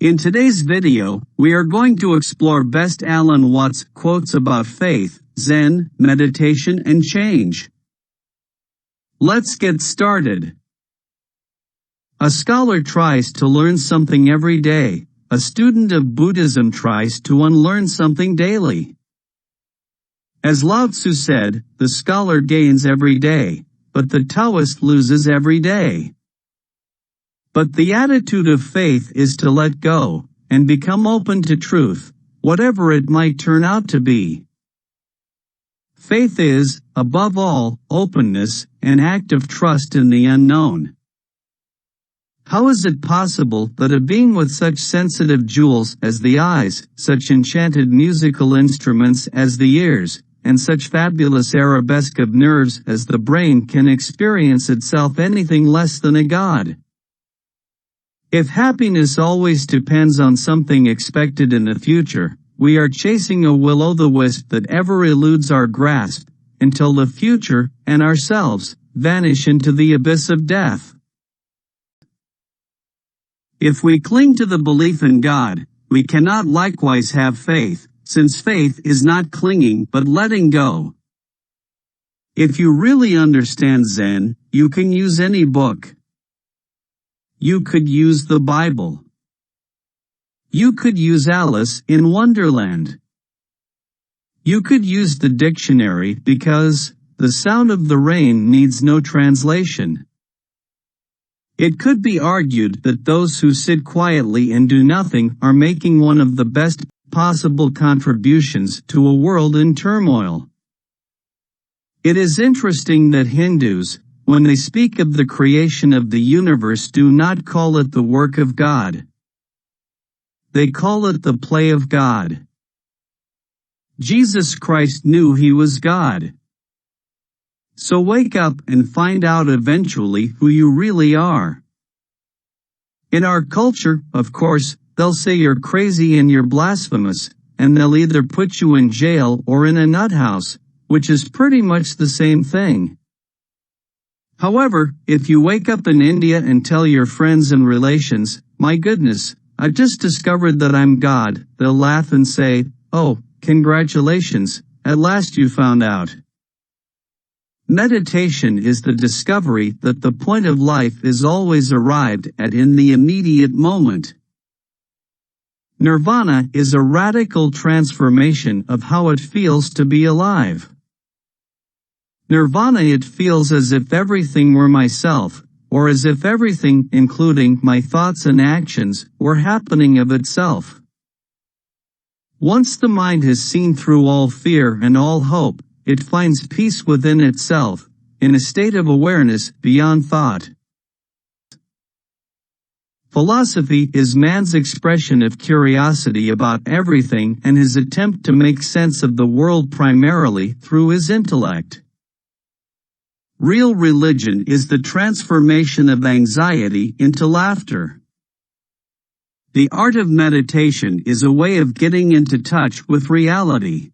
In today's video, we are going to explore best Alan Watts quotes about faith, Zen, meditation and change. Let's get started. A scholar tries to learn something every day. A student of Buddhism tries to unlearn something daily. As Lao Tzu said, the scholar gains every day, but the Taoist loses every day. But the attitude of faith is to let go, and become open to truth, whatever it might turn out to be. Faith is, above all, openness, an act of trust in the unknown. How is it possible that a being with such sensitive jewels as the eyes, such enchanted musical instruments as the ears, and such fabulous arabesque of nerves as the brain can experience itself anything less than a god? If happiness always depends on something expected in the future, we are chasing a will-o'-the-wisp that ever eludes our grasp, until the future, and ourselves, vanish into the abyss of death. If we cling to the belief in God, we cannot likewise have faith, since faith is not clinging but letting go. If you really understand Zen, you can use any book. You could use the Bible. You could use Alice in Wonderland. You could use the dictionary because the sound of the rain needs no translation. It could be argued that those who sit quietly and do nothing are making one of the best possible contributions to a world in turmoil. It is interesting that Hindus, when they speak of the creation of the universe, do not call it the work of God. They call it the play of God. Jesus Christ knew he was God. So wake up and find out eventually who you really are. In our culture, of course, they'll say you're crazy and you're blasphemous, and they'll either put you in jail or in a nut house, which is pretty much the same thing. However, if you wake up in India and tell your friends and relations, "My goodness, I just discovered that I'm God," they'll laugh and say, "Oh, congratulations, at last you found out." Meditation is the discovery that the point of life is always arrived at in the immediate moment. Nirvana is a radical transformation of how it feels to be alive. Nirvana, it feels as if everything were myself, or as if everything, including my thoughts and actions, were happening of itself. Once the mind has seen through all fear and all hope, it finds peace within itself, in a state of awareness beyond thought. Philosophy is man's expression of curiosity about everything and his attempt to make sense of the world primarily through his intellect. Real religion is the transformation of anxiety into laughter. The art of meditation is a way of getting into touch with reality.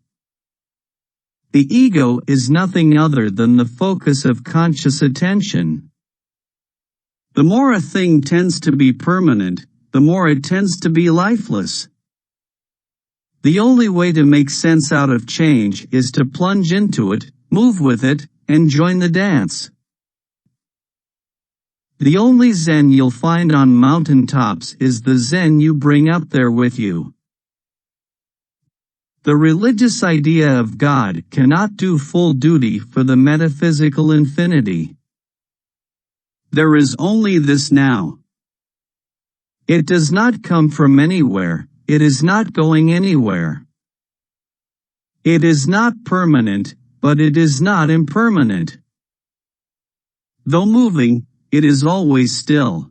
The ego is nothing other than the focus of conscious attention. The more a thing tends to be permanent, the more it tends to be lifeless. The only way to make sense out of change is to plunge into it, move with it, and join the dance. The only Zen you'll find on mountain tops is the Zen you bring up there with you. The religious idea of God cannot do full duty for the metaphysical infinity. There is only this now. It does not come from anywhere, it is not going anywhere. It is not permanent, but it is not impermanent. Though moving, it is always still.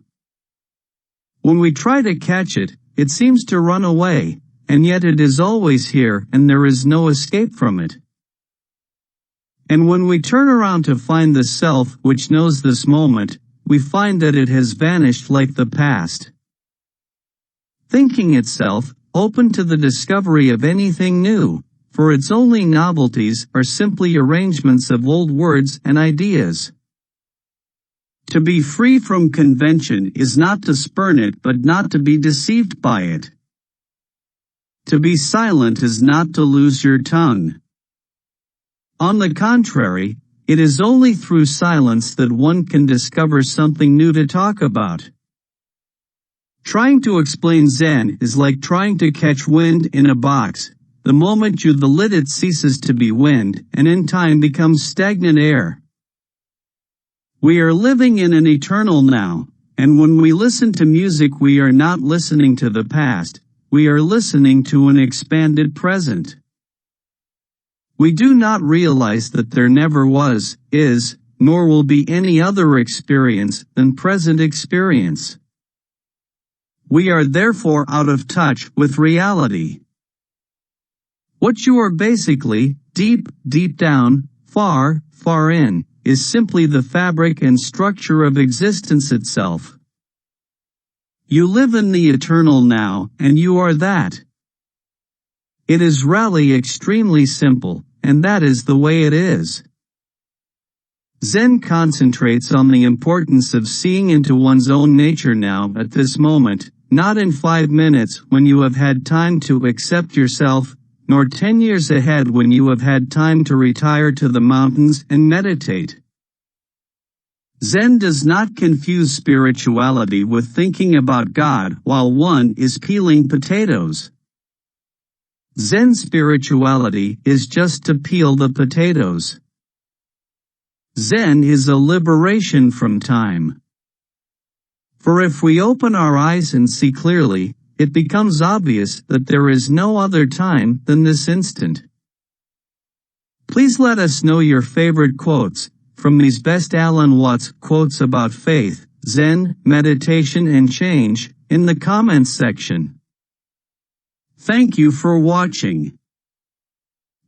When we try to catch it, it seems to run away, and yet it is always here and there is no escape from it. And when we turn around to find the self which knows this moment, we find that it has vanished like the past. Thinking itself, open to the discovery of anything new, for its only novelties are simply arrangements of old words and ideas. To be free from convention is not to spurn it but not to be deceived by it. To be silent is not to lose your tongue. On the contrary, it is only through silence that one can discover something new to talk about. Trying to explain Zen is like trying to catch wind in a box. The moment the lid it ceases to be wind, and in time becomes stagnant air. We are living in an eternal now, and when we listen to music we are not listening to the past, we are listening to an expanded present. We do not realize that there never was, is, nor will be any other experience than present experience. We are therefore out of touch with reality. What you are basically, deep down, far in, is simply the fabric and structure of existence itself. You live in the eternal now, and you are that. It is really extremely simple, and that is the way it is. Zen concentrates on the importance of seeing into one's own nature now at this moment, not in 5 minutes when you have had time to accept yourself, nor 10 years ahead when you have had time to retire to the mountains and meditate. Zen does not confuse spirituality with thinking about God while one is peeling potatoes. Zen spirituality is just to peel the potatoes. Zen is a liberation from time. For if we open our eyes and see clearly, it becomes obvious that there is no other time than this instant. Please let us know your favorite quotes from these best Alan Watts quotes about faith, Zen, meditation and change in the comments section. Thank you for watching.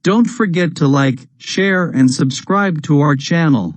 Don't forget to like, share and subscribe to our channel.